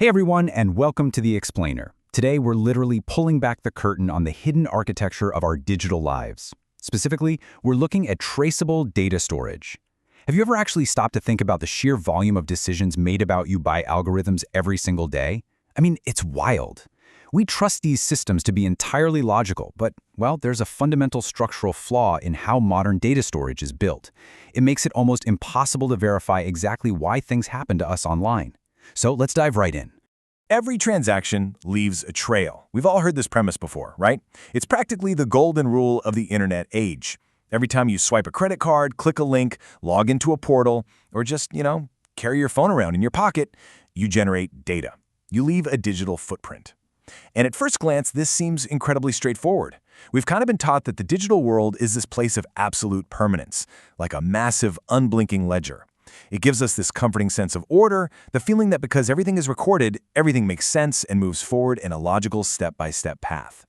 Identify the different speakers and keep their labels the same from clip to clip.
Speaker 1: Hey everyone, and welcome to The Explainer. Today we're literally pulling back the curtain on the hidden architecture of our digital lives. Specifically, we're looking at traceable data storage. Have you ever actually stopped to think about the sheer volume of decisions made about you by algorithms every single day? I mean, it's wild. We trust these systems to be entirely logical, but, well, there's a fundamental structural flaw in how modern data storage is built. It makes it almost impossible to verify exactly why things happen to us online. So let's dive right in.
Speaker 2: Every transaction leaves a trail. We've all heard this premise before, right? It's practically the golden rule of the internet age. Every time you swipe a credit card, click a link, log into a portal, or just, carry your phone around in your pocket, you generate data. You leave a digital footprint. And at first glance, this seems incredibly straightforward. We've kind of been taught that the digital world is this place of absolute permanence, like a massive, unblinking ledger. It gives us this comforting sense of order, the feeling that because everything is recorded, everything makes sense and moves forward in a logical step-by-step path.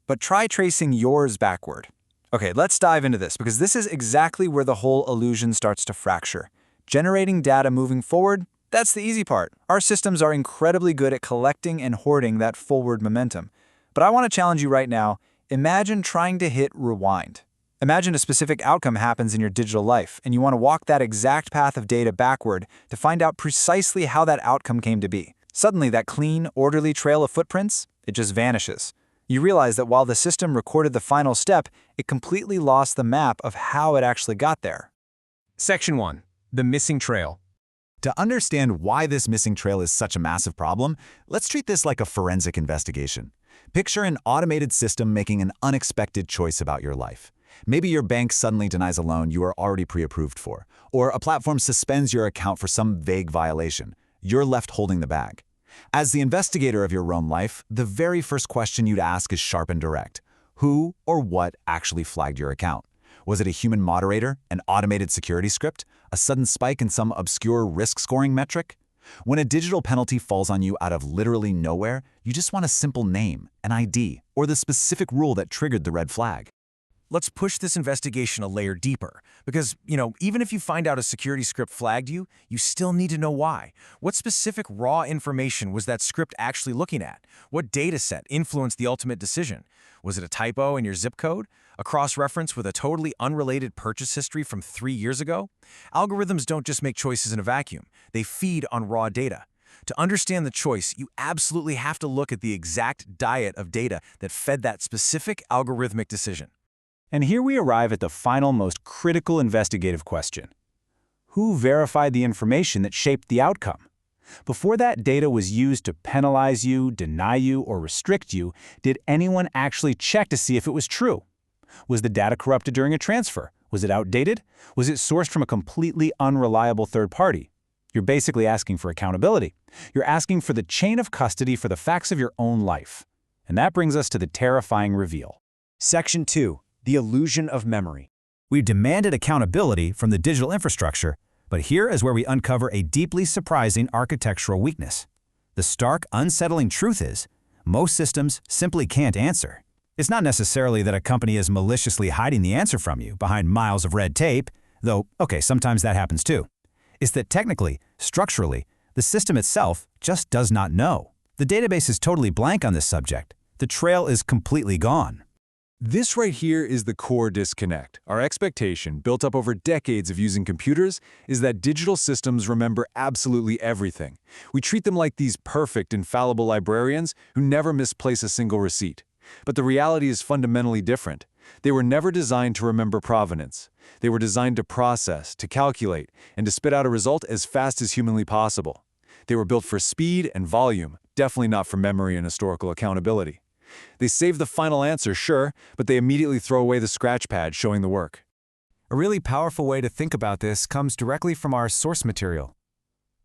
Speaker 3: But try tracing yours backward. Okay, let's dive into this, because this is exactly where the whole illusion starts to fracture. Generating data moving forward, that's the easy part. Our systems are incredibly good at collecting and hoarding that forward momentum. But I want to challenge you right now. Imagine trying to hit rewind. Imagine a specific outcome happens in your digital life, and you want to walk that exact path of data backward to find out precisely how that outcome came to be. Suddenly, that clean, orderly trail of footprints, it just vanishes. You realize that while the system recorded the final step, it completely lost the map of how it actually got there.
Speaker 4: Section 1. The missing trail.
Speaker 5: To understand why this missing trail is such a massive problem, let's treat this like a forensic investigation. Picture an automated system making an unexpected choice about your life. Maybe your bank suddenly denies a loan you are already pre-approved for, or a platform suspends your account for some vague violation. You're left holding the bag. As the investigator of your own life, the very first question you'd ask is sharp and direct. Who or what actually flagged your account? Was it a human moderator, an automated security script, a sudden spike in some obscure risk-scoring metric? When a digital penalty falls on you out of literally nowhere, you just want a simple name, an ID, or the specific rule that triggered the red flag.
Speaker 2: Let's push this investigation a layer deeper, because, even if you find out a security script flagged you, you still need to know why. What specific raw information was that script actually looking at? What data set influenced the ultimate decision? Was it a typo in your zip code? A cross-reference with a totally unrelated purchase history from 3 years ago? Algorithms don't just make choices in a vacuum. They feed on raw data. To understand the choice, you absolutely have to look at the exact diet of data that fed that specific algorithmic decision.
Speaker 1: And here we arrive at the final, most critical investigative question. Who verified the information that shaped the outcome? Before that data was used to penalize you, deny you, or restrict you, did anyone actually check to see if it was true? Was the data corrupted during a transfer? Was it outdated? Was it sourced from a completely unreliable third party? You're basically asking for accountability. You're asking for the chain of custody for the facts of your own life. And that brings us to the terrifying reveal.
Speaker 3: Section 2. The illusion of memory.
Speaker 5: We've demanded accountability from the digital infrastructure, but here is where we uncover a deeply surprising architectural weakness. The stark, unsettling truth is, most systems simply can't answer. It's not necessarily that a company is maliciously hiding the answer from you behind miles of red tape, though, okay, sometimes that happens too. It's that technically, structurally, the system itself just does not know. The database is totally blank on this subject. The trail is completely gone.
Speaker 6: This right here is the core disconnect. Our expectation, built up over decades of using computers, is that digital systems remember absolutely everything. We treat them like these perfect, infallible librarians who never misplace a single receipt. But the reality is fundamentally different. They were never designed to remember provenance. They were designed to process, to calculate, and to spit out a result as fast as humanly possible. They were built for speed and volume, definitely not for memory and historical accountability. They save the final answer, sure, but they immediately throw away the scratch pad showing the work.
Speaker 4: A really powerful way to think about this comes directly from our source material.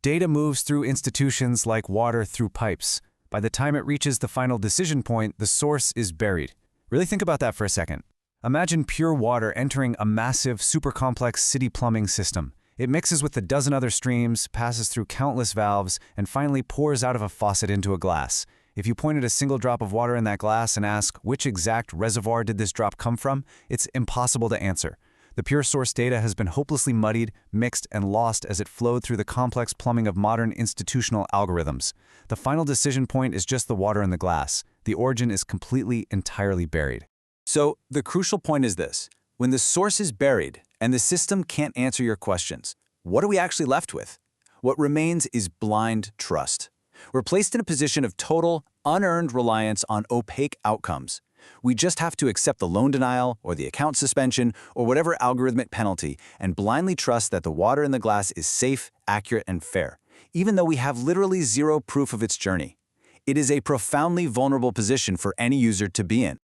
Speaker 4: Data moves through institutions like water through pipes. By the time it reaches the final decision point, the source is buried. Really think about that for a second. Imagine pure water entering a massive, super complex city plumbing system. It mixes with a dozen other streams, passes through countless valves, and finally pours out of a faucet into a glass. If you pointed a single drop of water in that glass and ask, which exact reservoir did this drop come from, it's impossible to answer. The pure source data has been hopelessly muddied, mixed, and lost as it flowed through the complex plumbing of modern institutional algorithms. The final decision point is just the water in the glass. The origin is completely, entirely buried.
Speaker 3: So, the crucial point is this. When the source is buried and the system can't answer your questions, what are we actually left with? What remains is blind trust. We're placed in a position of total, unearned reliance on opaque outcomes. We just have to accept the loan denial or the account suspension or whatever algorithmic penalty and blindly trust that the water in the glass is safe, accurate, and fair, even though we have literally zero proof of its journey. It is a profoundly vulnerable position for any user to be in.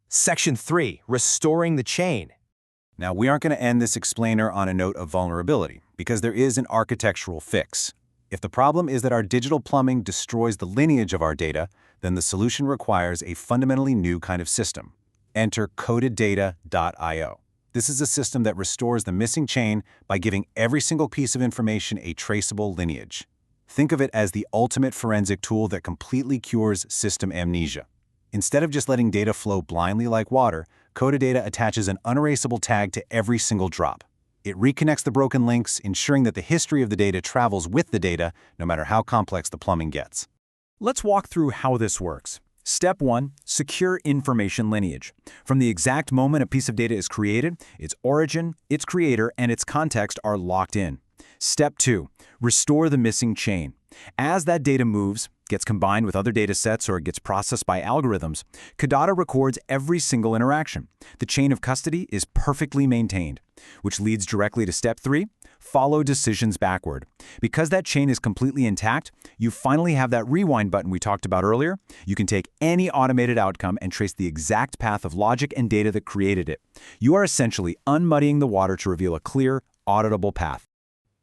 Speaker 7: Section 3. Restoring the chain.
Speaker 1: Now, we aren't going to end this explainer on a note of vulnerability, because there is an architectural fix. If the problem is that our digital plumbing destroys the lineage of our data, then the solution requires a fundamentally new kind of system. Enter codeddata.io. This is a system that restores the missing chain by giving every single piece of information a traceable lineage. Think of it as the ultimate forensic tool that completely cures system amnesia. Instead of just letting data flow blindly like water, Codeddata attaches an unerasable tag to every single drop. It reconnects the broken links, ensuring that the history of the data travels with the data, no matter how complex the plumbing gets.
Speaker 2: Let's walk through how this works. Step 1. Secure information lineage. From the exact moment a piece of data is created, its origin, its creator, and its context are locked in. Step 2. Restore the missing chain. As that data moves, gets combined with other data sets, or gets processed by algorithms, Codeddata records every single interaction. The chain of custody is perfectly maintained, which leads directly to Step 3. Follow decisions backward. Because that chain is completely intact, you finally have that rewind button we talked about earlier. You can take any automated outcome and trace the exact path of logic and data that created it. You are essentially unmuddying the water to reveal a clear, auditable path.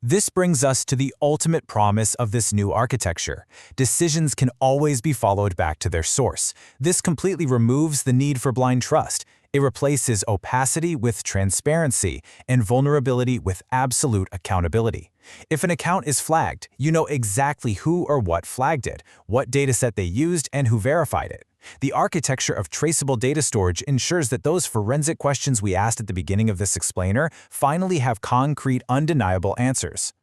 Speaker 7: This brings us to the ultimate promise of this new architecture. Decisions can always be followed back to their source. This completely removes the need for blind trust. It replaces opacity with transparency and vulnerability with absolute accountability. If an account is flagged, you know exactly who or what flagged it, what dataset they used, and who verified it. The architecture of traceable data storage ensures that those forensic questions we asked at the beginning of this explainer finally have concrete, undeniable answers.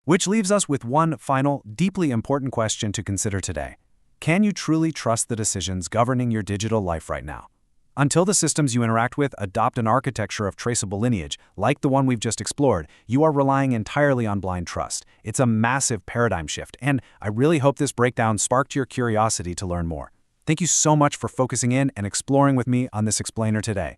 Speaker 1: Which leaves us with one final, deeply important question to consider today. Can you truly trust the decisions governing your digital life right now? Until the systems you interact with adopt an architecture of traceable lineage, like the one we've just explored, you are relying entirely on blind trust. It's a massive paradigm shift, and I really hope this breakdown sparked your curiosity to learn more. Thank you so much for focusing in and exploring with me on this explainer today.